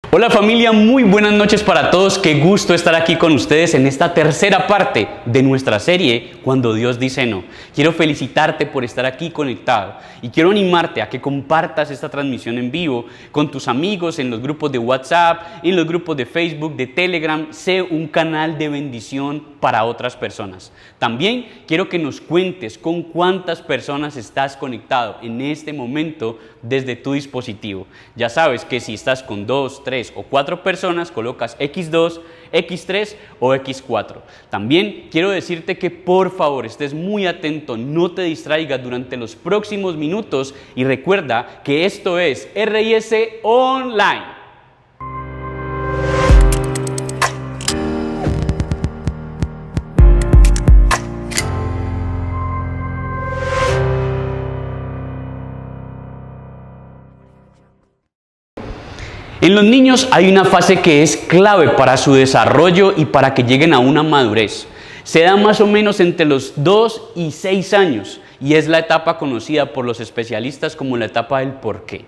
Hola familia, muy buenas noches para todos. Qué gusto estar aquí con ustedes en esta tercera parte de nuestra serie Cuando Dios dice no. Quiero felicitarte por estar aquí conectado y quiero animarte a que compartas esta transmisión en vivo con tus amigos en los grupos de WhatsApp, en los grupos de Facebook, de Telegram. Sé un canal de bendición para otras personas. También quiero que nos cuentes con cuántas personas estás conectado en este momento desde tu dispositivo. Ya sabes que si estás con 2, 3 o 4 personas, colocas X2, X3 o X4. También quiero decirte que por favor estés muy atento, no te distraigas durante los próximos minutos y recuerda que esto es RIS Online. En los niños hay una fase que es clave para su desarrollo y para que lleguen a una madurez. Se da más o menos entre los 2 y 6 años y es la etapa conocida por los especialistas como la etapa del por qué.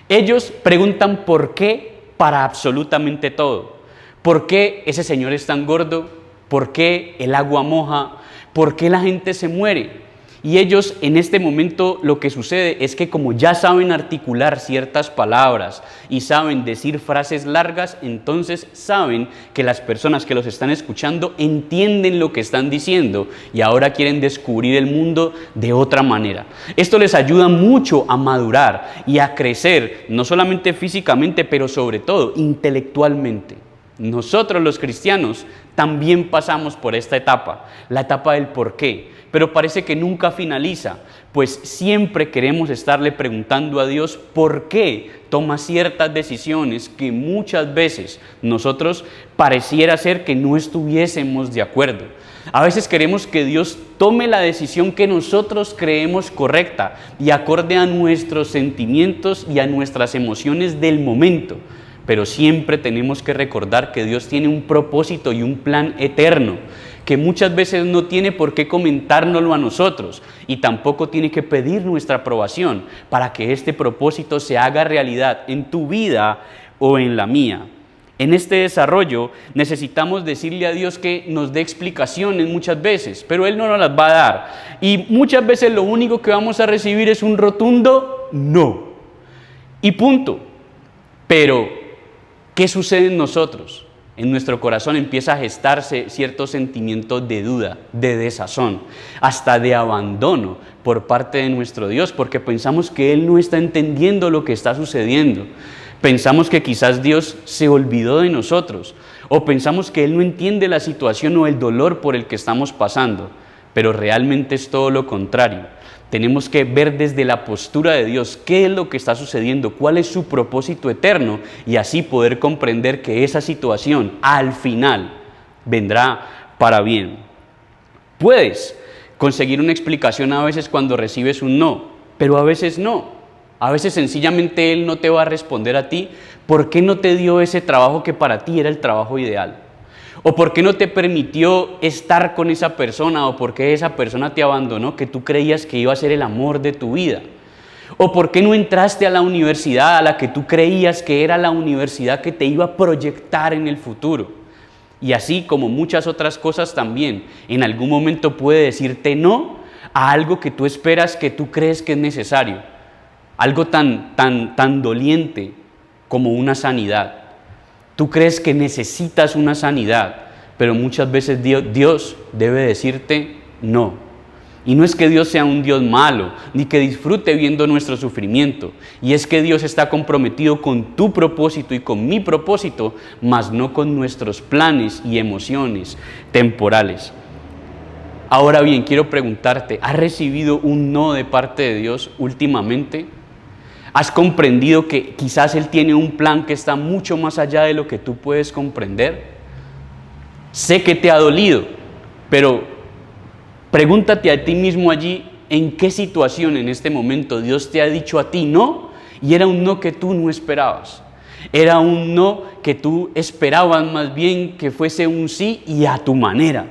Ellos preguntan por qué para absolutamente todo. ¿Por qué ese señor es tan gordo? ¿Por qué el agua moja? ¿Por qué la gente se muere? Y ellos en este momento lo que sucede es que como ya saben articular ciertas palabras y saben decir frases largas, entonces saben que las personas que los están escuchando entienden lo que están diciendo y ahora quieren descubrir el mundo de otra manera. Esto les ayuda mucho a madurar y a crecer, no solamente físicamente, pero sobre todo intelectualmente. Nosotros los cristianos también pasamos por esta etapa, la etapa del por qué, pero parece que nunca finaliza, pues siempre queremos estarle preguntando a Dios por qué toma ciertas decisiones que muchas veces nosotros pareciera ser que no estuviésemos de acuerdo. A veces queremos que Dios tome la decisión que nosotros creemos correcta y acorde a nuestros sentimientos y a nuestras emociones del momento. Pero siempre tenemos que recordar que Dios tiene un propósito y un plan eterno, que muchas veces no tiene por qué comentárnoslo a nosotros y tampoco tiene que pedir nuestra aprobación para que este propósito se haga realidad en tu vida o en la mía. En este desarrollo necesitamos decirle a Dios que nos dé explicaciones muchas veces, pero Él no nos las va a dar. Y muchas veces lo único que vamos a recibir es un rotundo no. Y punto. Pero ¿qué sucede en nosotros? En nuestro corazón empieza a gestarse ciertos sentimientos de duda, de desazón, hasta de abandono por parte de nuestro Dios, porque pensamos que Él no está entendiendo lo que está sucediendo. Pensamos que quizás Dios se olvidó de nosotros, o pensamos que Él no entiende la situación o el dolor por el que estamos pasando, pero realmente es todo lo contrario. Tenemos que ver desde la postura de Dios qué es lo que está sucediendo, cuál es su propósito eterno y así poder comprender que esa situación al final vendrá para bien. Puedes conseguir una explicación a veces cuando recibes un no, pero a veces no. A veces sencillamente Él no te va a responder a ti por qué no te dio ese trabajo que para ti era el trabajo ideal. ¿O por qué no te permitió estar con esa persona? ¿O por qué esa persona te abandonó que tú creías que iba a ser el amor de tu vida? ¿O por qué no entraste a la universidad a la que tú creías que era la universidad que te iba a proyectar en el futuro? Y así como muchas otras cosas también, en algún momento puede decirte no a algo que tú esperas, que tú crees que es necesario. Algo tan doliente como una sanidad. Tú crees que necesitas una sanidad, pero muchas veces Dios debe decirte no. Y no es que Dios sea un Dios malo, ni que disfrute viendo nuestro sufrimiento. Y es que Dios está comprometido con tu propósito y con mi propósito, mas no con nuestros planes y emociones temporales. Ahora bien, quiero preguntarte, ¿has recibido un no de parte de Dios últimamente? ¿Has comprendido que quizás Él tiene un plan que está mucho más allá de lo que tú puedes comprender? Sé que te ha dolido, pero pregúntate a ti mismo allí en qué situación en este momento Dios te ha dicho a ti no, y era un no que tú no esperabas. Era un no que tú esperabas más bien que fuese un sí y a tu manera.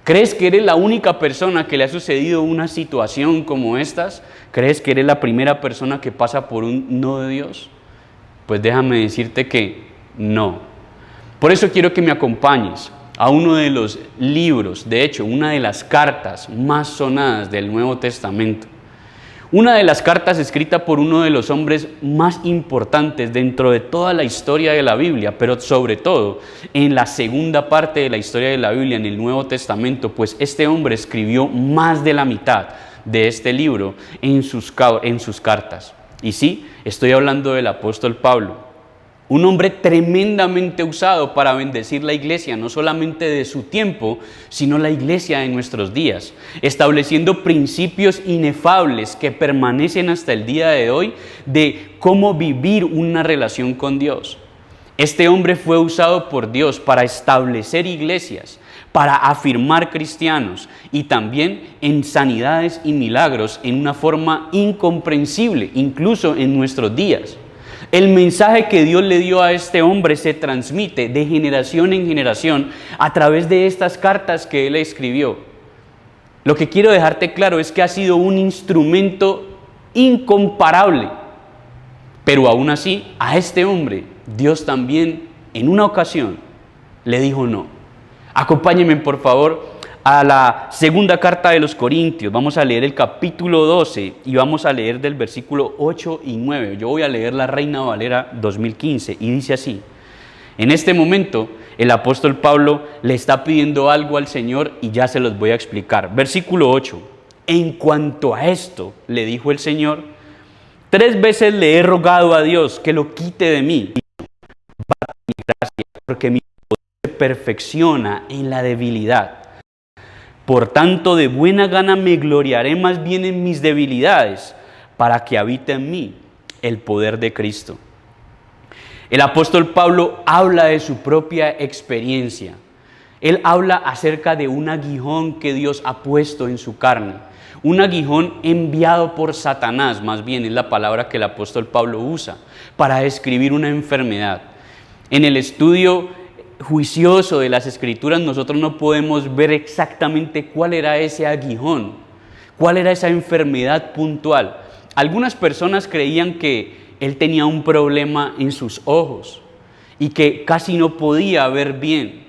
¿Crees que eres la única persona que le ha sucedido una situación como estas? ¿Crees que eres la primera persona que pasa por un no de Dios? Pues déjame decirte que no. Por eso quiero que me acompañes a uno de los libros, de hecho, una de las cartas más sonadas del Nuevo Testamento. Una de las cartas escrita por uno de los hombres más importantes dentro de toda la historia de la Biblia, pero sobre todo en la segunda parte de la historia de la Biblia, en el Nuevo Testamento, pues este hombre escribió más de la mitad de este libro en sus cartas. Y sí, estoy hablando del apóstol Pablo. Un hombre tremendamente usado para bendecir la iglesia, no solamente de su tiempo, sino la iglesia de nuestros días, estableciendo principios inefables que permanecen hasta el día de hoy de cómo vivir una relación con Dios. Este hombre fue usado por Dios para establecer iglesias, para afirmar cristianos y también en sanidades y milagros en una forma incomprensible, incluso en nuestros días. El mensaje que Dios le dio a este hombre se transmite de generación en generación a través de estas cartas que él escribió. Lo que quiero dejarte claro es que ha sido un instrumento incomparable, pero aún así a este hombre Dios también en una ocasión le dijo no. Acompáñenme por favor a la segunda carta de los Corintios. Vamos a leer el capítulo 12 y vamos a leer del versículo 8 y 9. Yo voy a leer la Reina Valera 2015 y dice así: en este momento el apóstol Pablo le está pidiendo algo al Señor y ya se los voy a explicar. Versículo 8: en cuanto a esto, le dijo el Señor, 3 veces le he rogado a Dios que lo quite de mí. Basta mi gracia, porque mi poder se perfecciona en la debilidad. Por tanto, de buena gana me gloriaré más bien en mis debilidades, para que habite en mí el poder de Cristo. El apóstol Pablo habla de su propia experiencia. Él habla acerca de un aguijón que Dios ha puesto en su carne. Un aguijón enviado por Satanás, más bien es la palabra que el apóstol Pablo usa para describir una enfermedad. En el estudio juicioso de las Escrituras nosotros no podemos ver exactamente cuál era ese aguijón, cuál era esa enfermedad puntual. Algunas personas creían que él tenía un problema en sus ojos y que casi no podía ver bien,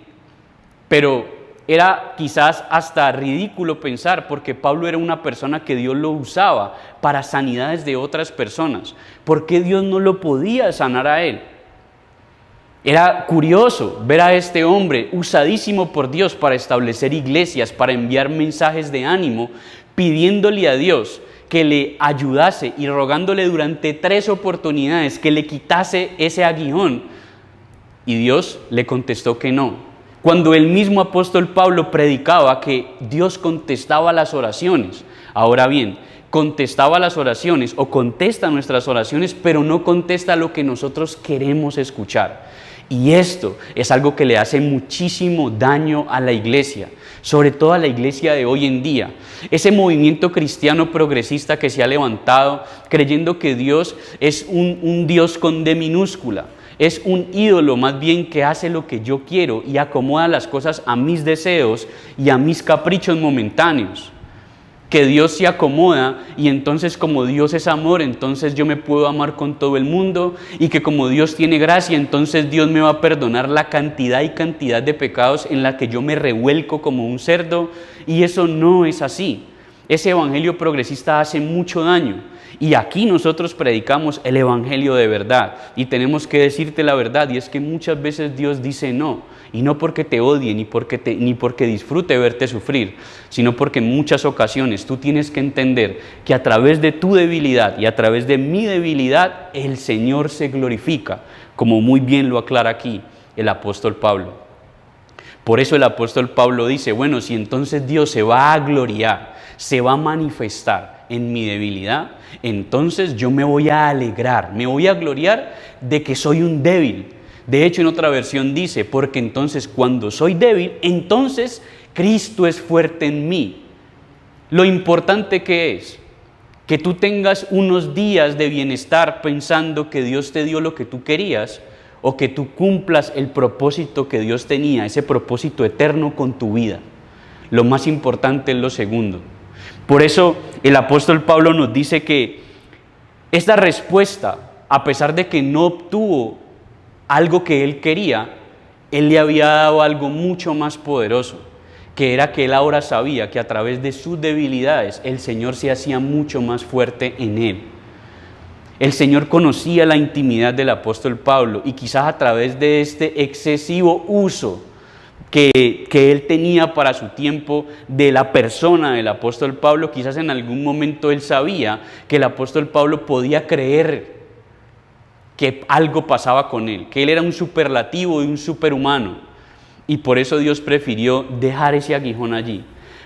pero era quizás hasta ridículo pensar, porque Pablo era una persona que Dios lo usaba para sanidades de otras personas. ¿Por qué Dios no lo podía sanar a él? Era curioso ver a este hombre usadísimo por Dios para establecer iglesias, para enviar mensajes de ánimo, pidiéndole a Dios que le ayudase y rogándole durante 3 oportunidades que le quitase ese aguijón. Y Dios le contestó que no. Cuando el mismo apóstol Pablo predicaba que Dios contestaba las oraciones. Ahora bien, contestaba las oraciones o contesta nuestras oraciones, pero no contesta lo que nosotros queremos escuchar. Y esto es algo que le hace muchísimo daño a la iglesia, sobre todo a la iglesia de hoy en día. Ese movimiento cristiano progresista que se ha levantado creyendo que Dios es un Dios con D minúscula, es un ídolo más bien que hace lo que yo quiero y acomoda las cosas a mis deseos y a mis caprichos momentáneos. Que Dios se acomoda y entonces como Dios es amor, entonces yo me puedo amar con todo el mundo, y que como Dios tiene gracia, entonces Dios me va a perdonar la cantidad y cantidad de pecados en la que yo me revuelco como un cerdo, y eso no es así. Ese evangelio progresista hace mucho daño, y aquí nosotros predicamos el evangelio de verdad y tenemos que decirte la verdad, y es que muchas veces Dios dice no. Y no porque te odie, ni porque disfrute verte sufrir, sino porque en muchas ocasiones tú tienes que entender que a través de tu debilidad y a través de mi debilidad, el Señor se glorifica, como muy bien lo aclara aquí el apóstol Pablo. Por eso el apóstol Pablo dice, bueno, si entonces Dios se va a gloriar, se va a manifestar en mi debilidad, entonces yo me voy a alegrar, me voy a gloriar de que soy un débil. De hecho, en otra versión dice, porque entonces cuando soy débil, entonces Cristo es fuerte en mí. Lo importante que es que tú tengas unos días de bienestar pensando que Dios te dio lo que tú querías, o que tú cumplas el propósito que Dios tenía, ese propósito eterno con tu vida. Lo más importante es lo segundo. Por eso el apóstol Pablo nos dice que esta respuesta, a pesar de que no obtuvo algo que él quería, él le había dado algo mucho más poderoso, que era que él ahora sabía que a través de sus debilidades el Señor se hacía mucho más fuerte en él. El Señor conocía la intimidad del apóstol Pablo y quizás a través de este excesivo uso que él tenía para su tiempo de la persona del apóstol Pablo, quizás en algún momento él sabía que el apóstol Pablo podía creer que algo pasaba con él, que él era un superlativo y un superhumano. Y por eso Dios prefirió dejar ese aguijón allí,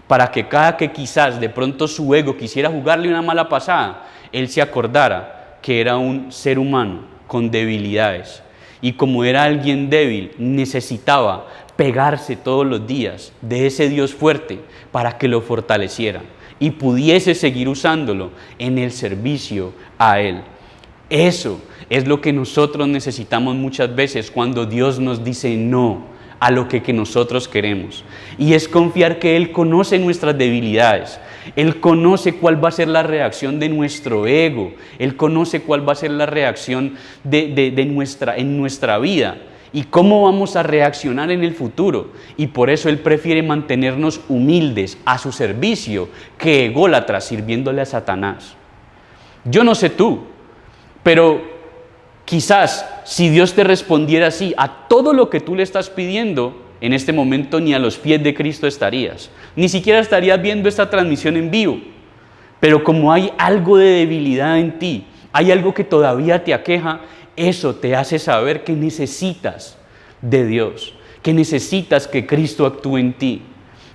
para que cada que quizás de pronto su ego quisiera jugarle una mala pasada, él se acordara que era un ser humano con debilidades. Y como era alguien débil, necesitaba pegarse todos los días de ese Dios fuerte para que lo fortaleciera y pudiese seguir usándolo en el servicio a Él. Eso es lo que nosotros necesitamos muchas veces cuando Dios nos dice no a lo que nosotros queremos. Y es confiar que Él conoce nuestras debilidades. Él conoce cuál va a ser la reacción de nuestro ego. Él conoce cuál va a ser la reacción en nuestra vida y cómo vamos a reaccionar en el futuro. Y por eso Él prefiere mantenernos humildes a su servicio que ególatras sirviéndole a Satanás. Yo no sé tú, pero quizás si Dios te respondiera así a todo lo que tú le estás pidiendo, en este momento ni a los pies de Cristo estarías. Ni siquiera estarías viendo esta transmisión en vivo. Pero como hay algo de debilidad en ti, hay algo que todavía te aqueja, eso te hace saber que necesitas de Dios, que necesitas que Cristo actúe en ti.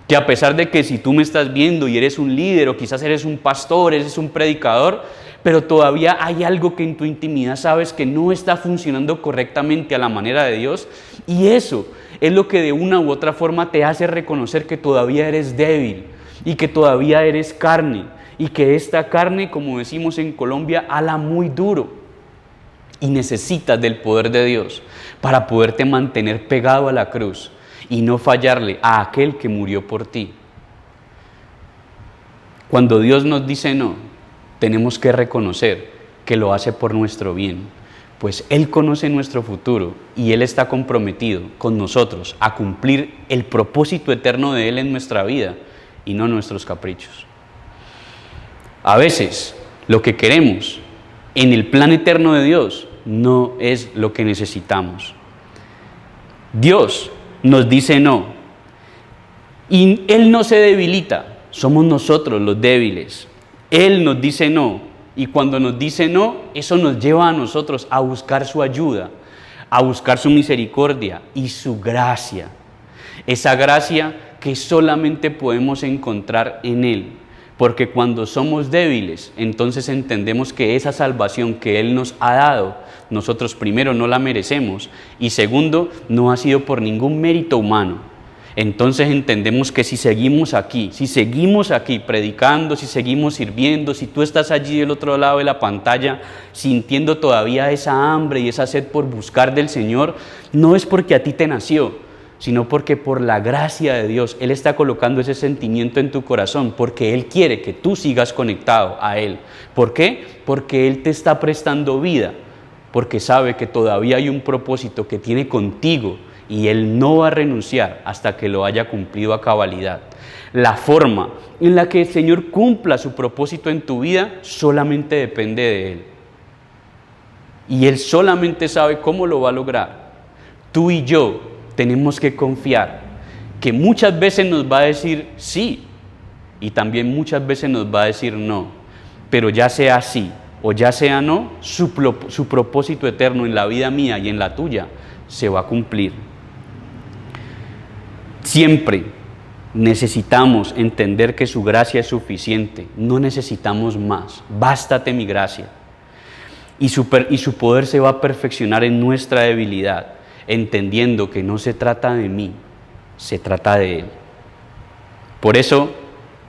Que a pesar de que si tú me estás viendo y eres un líder o quizás eres un pastor, eres un predicador, pero todavía hay algo que en tu intimidad sabes que no está funcionando correctamente a la manera de Dios, y eso es lo que de una u otra forma te hace reconocer que todavía eres débil y que todavía eres carne y que esta carne, como decimos en Colombia, ala muy duro y necesitas del poder de Dios para poderte mantener pegado a la cruz y no fallarle a aquel que murió por ti. Cuando Dios nos dice no, tenemos que reconocer que lo hace por nuestro bien. Pues Él conoce nuestro futuro y Él está comprometido con nosotros a cumplir el propósito eterno de Él en nuestra vida y no nuestros caprichos. A veces lo que queremos en el plan eterno de Dios no es lo que necesitamos. Dios nos dice no y Él no se debilita, somos nosotros los débiles. Él nos dice no. Y cuando nos dice no, eso nos lleva a nosotros a buscar su ayuda, a buscar su misericordia y su gracia. Esa gracia que solamente podemos encontrar en Él. Porque cuando somos débiles, entonces entendemos que esa salvación que Él nos ha dado, nosotros primero no la merecemos y segundo, no ha sido por ningún mérito humano. Entonces entendemos que si seguimos aquí predicando, si seguimos sirviendo, si tú estás allí del otro lado de la pantalla sintiendo todavía esa hambre y esa sed por buscar del Señor, no es porque a ti te nació, sino porque por la gracia de Dios Él está colocando ese sentimiento en tu corazón, porque Él quiere que tú sigas conectado a Él. ¿Por qué? Porque Él te está prestando vida, porque sabe que todavía hay un propósito que tiene contigo y Él no va a renunciar hasta que lo haya cumplido a cabalidad. La forma en la que el Señor cumpla su propósito en tu vida solamente depende de Él. Y Él solamente sabe cómo lo va a lograr. Tú y yo tenemos que confiar que muchas veces nos va a decir sí y también muchas veces nos va a decir no. Pero ya sea sí o ya sea no, su propósito eterno en la vida mía y en la tuya se va a cumplir. Siempre necesitamos entender que su gracia es suficiente, no necesitamos más, bástate mi gracia. Y su poder se va a perfeccionar en nuestra debilidad, entendiendo que no se trata de mí, se trata de Él. Por eso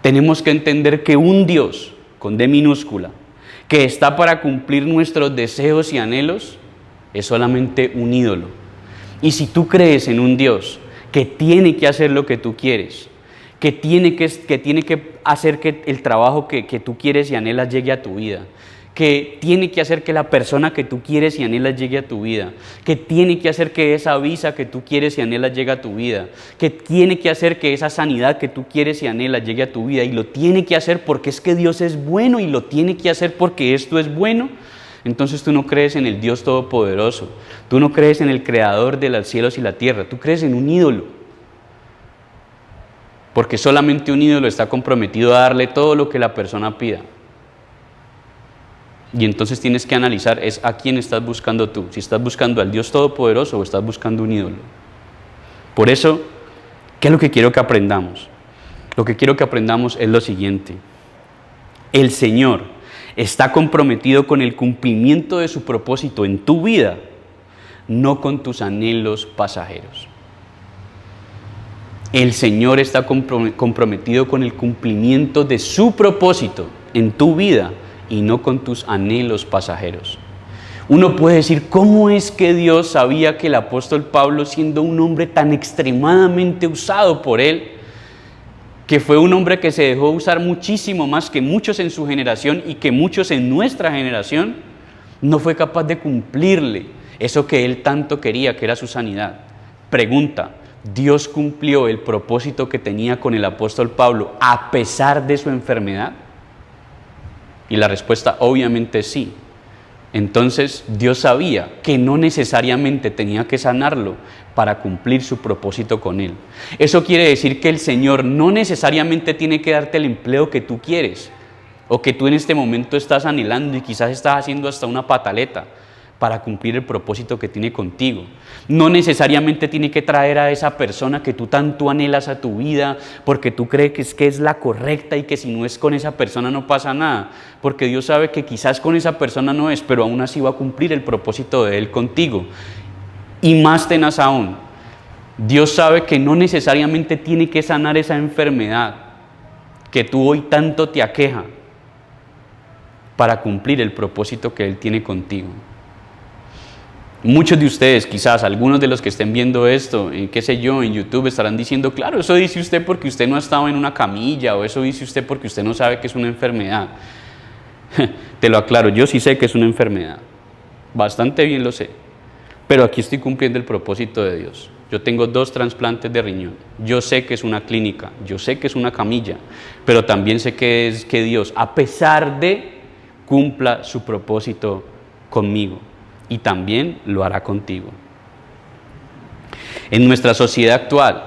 tenemos que entender que un Dios, con D minúscula, que está para cumplir nuestros deseos y anhelos, es solamente un ídolo. Y si tú crees en un Dios que tiene que hacer lo que tú quieres, que tiene que hacer que el trabajo que tú quieres y anhelas llegue a tu vida, que tiene que hacer que la persona que tú quieres y anhelas llegue a tu vida, que tiene que hacer que esa visa que tú quieres y anhelas llegue a tu vida, que tiene que hacer que esa sanidad que tú quieres y anhelas llegue a tu vida, y lo tiene que hacer porque es que Dios es bueno y lo tiene que hacer porque esto es bueno. Entonces tú no crees en el Dios Todopoderoso, tú no crees en el Creador de los cielos y la tierra, tú crees en un ídolo. Porque solamente un ídolo está comprometido a darle todo lo que la persona pida. Y entonces tienes que analizar es a quién estás buscando tú, si estás buscando al Dios Todopoderoso o estás buscando un ídolo. Por eso, ¿qué es lo que quiero que aprendamos? Lo que quiero que aprendamos es lo siguiente: el Señor está comprometido con el cumplimiento de su propósito en tu vida, no con tus anhelos pasajeros. El Señor está comprometido con el cumplimiento de su propósito en tu vida y no con tus anhelos pasajeros. Uno puede decir, ¿cómo es que Dios sabía que el apóstol Pablo, siendo un hombre tan extremadamente usado por Él, que fue un hombre que se dejó usar muchísimo más que muchos en su generación y que muchos en nuestra generación, no fue capaz de cumplirle eso que Él tanto quería, que era su sanidad? Pregunta: ¿Dios cumplió el propósito que tenía con el apóstol Pablo a pesar de su enfermedad? Y la respuesta obviamente sí. Entonces Dios sabía que no necesariamente tenía que sanarlo para cumplir su propósito con él. Eso quiere decir que el Señor no necesariamente tiene que darte el empleo que tú quieres o que tú en este momento estás anhelando y quizás estás haciendo hasta una pataleta para cumplir el propósito que tiene contigo. No necesariamente tiene que traer a esa persona que tú tanto anhelas a tu vida porque tú crees que es la correcta y que si no es con esa persona no pasa nada, porque Dios sabe que quizás con esa persona no es, pero aún así va a cumplir el propósito de Él contigo. Y más tenaz aún, Dios sabe que no necesariamente tiene que sanar esa enfermedad que tú hoy tanto te aqueja para cumplir el propósito que Él tiene contigo. Muchos de ustedes, quizás algunos de los que estén viendo esto, qué sé yo, en YouTube, estarán diciendo, claro, eso dice usted porque usted no ha estado en una camilla, o eso dice usted porque usted no sabe que es una enfermedad. Te lo aclaro, yo sí sé que es una enfermedad, bastante bien lo sé, pero aquí estoy cumpliendo el propósito de Dios. Yo tengo 2 trasplantes de riñón, yo sé que es una clínica, yo sé que es una camilla, pero también sé que es que Dios, a pesar de, cumpla su propósito conmigo. Y también lo hará contigo. En nuestra sociedad actual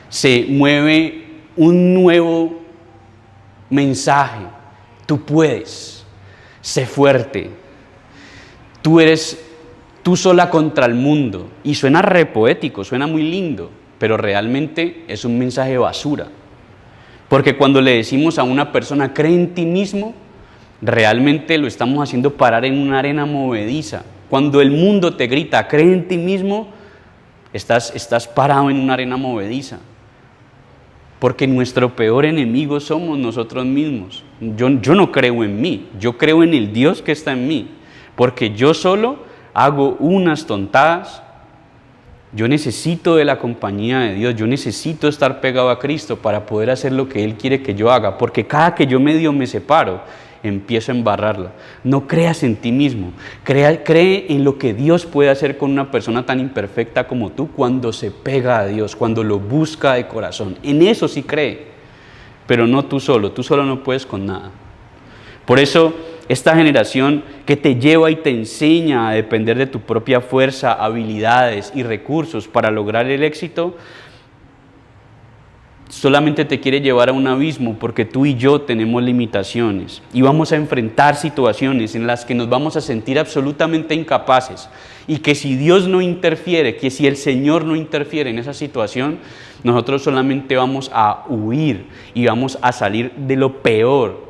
se mueve un nuevo mensaje: tú puedes, sé fuerte, tú sola contra el mundo. Y suena re poético, suena muy lindo, pero realmente es un mensaje basura. Porque cuando le decimos a una persona, cree en ti mismo, realmente lo estamos haciendo parar en una arena movediza. Cuando el mundo te grita, cree en ti mismo, estás parado en una arena movediza. Porque nuestro peor enemigo somos nosotros mismos. Yo no creo en mí, yo creo en el Dios que está en mí. Porque yo solo hago unas tontadas. Yo necesito de la compañía de Dios, yo necesito estar pegado a Cristo para poder hacer lo que Él quiere que yo haga. Porque cada que yo medio me separo, empiezo a embarrarla. No creas en ti mismo, cree en lo que Dios puede hacer con una persona tan imperfecta como tú cuando se pega a Dios, cuando lo busca de corazón. En eso sí cree, pero no tú solo no puedes con nada. Por eso esta generación que te lleva y te enseña a depender de tu propia fuerza, habilidades y recursos para lograr el éxito, solamente te quiere llevar a un abismo porque tú y yo tenemos limitaciones y vamos a enfrentar situaciones en las que nos vamos a sentir absolutamente incapaces y que si Dios no interfiere, que si el Señor no interfiere en esa situación, nosotros solamente vamos a huir y vamos a salir de lo peor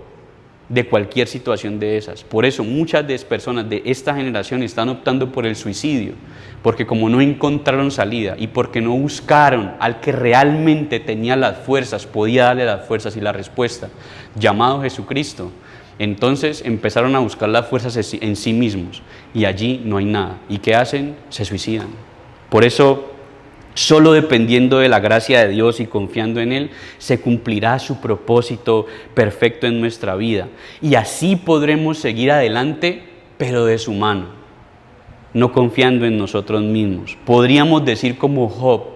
de cualquier situación de esas. Por eso muchas de las personas de esta generación están optando por el suicidio, porque como no encontraron salida y porque no buscaron al que realmente tenía las fuerzas, podía darle las fuerzas y la respuesta, llamado Jesucristo, entonces empezaron a buscar las fuerzas en sí mismos y allí no hay nada. ¿Y qué hacen? Se suicidan. Por eso, solo dependiendo de la gracia de Dios y confiando en Él, se cumplirá su propósito perfecto en nuestra vida. Y así podremos seguir adelante, pero de su mano, no confiando en nosotros mismos. Podríamos decir como Job,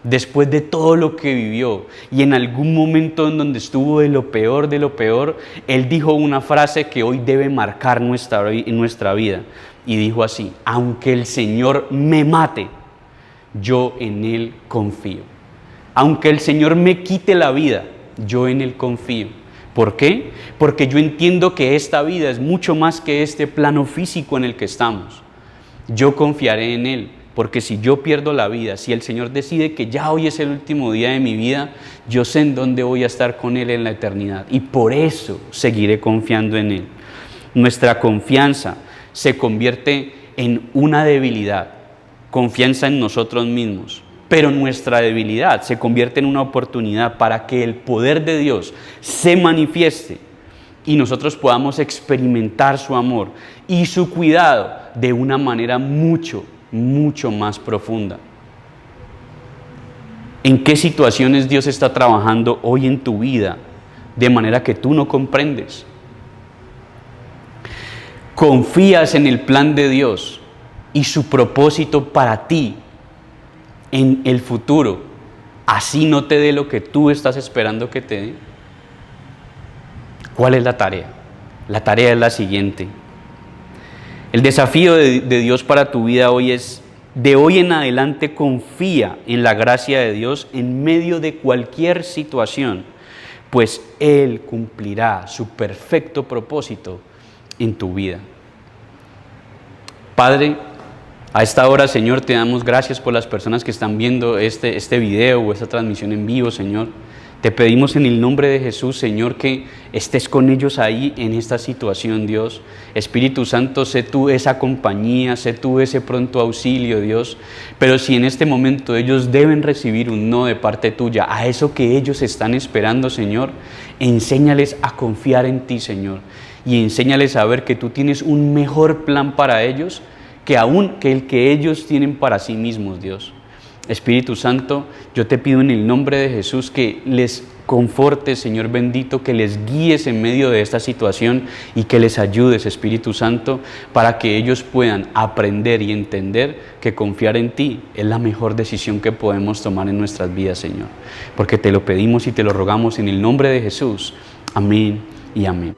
después de todo lo que vivió y en algún momento en donde estuvo de lo peor, él dijo una frase que hoy debe marcar nuestra vida. Y dijo así: aunque el Señor me mate, yo en Él confío. Aunque el Señor me quite la vida, yo en Él confío. ¿Por qué? Porque yo entiendo que esta vida es mucho más que este plano físico en el que estamos. Yo confiaré en Él, porque si yo pierdo la vida, si el Señor decide que ya hoy es el último día de mi vida, yo sé en dónde voy a estar con Él en la eternidad. Y por eso seguiré confiando en Él. Nuestra confianza se convierte en una debilidad. Confianza en nosotros mismos, pero nuestra debilidad se convierte en una oportunidad para que el poder de Dios se manifieste y nosotros podamos experimentar su amor y su cuidado de una manera mucho más profunda. ¿En qué situaciones Dios está trabajando hoy en tu vida de manera que tú no comprendes? ¿Confías en el plan de Dios y su propósito para ti en el futuro, así no te dé lo que tú estás esperando que te dé? ¿Cuál es la tarea? La tarea es la siguiente. El desafío de Dios para tu vida hoy es: de hoy en adelante confía en la gracia de Dios en medio de cualquier situación, pues Él cumplirá su perfecto propósito en tu vida. Padre, a esta hora, Señor, te damos gracias por las personas que están viendo este video o esta transmisión en vivo, Señor. Te pedimos en el nombre de Jesús, Señor, que estés con ellos ahí en esta situación, Dios. Espíritu Santo, sé tú esa compañía, sé tú ese pronto auxilio, Dios. Pero si en este momento ellos deben recibir un no de parte tuya, a eso que ellos están esperando, Señor, enséñales a confiar en ti, Señor. Y enséñales a ver que tú tienes un mejor plan para ellos que el que ellos tienen para sí mismos, Dios. Espíritu Santo, yo te pido en el nombre de Jesús que les confortes, Señor bendito, que les guíes en medio de esta situación y que les ayudes, Espíritu Santo, para que ellos puedan aprender y entender que confiar en ti es la mejor decisión que podemos tomar en nuestras vidas, Señor. Porque te lo pedimos y te lo rogamos en el nombre de Jesús. Amén y amén.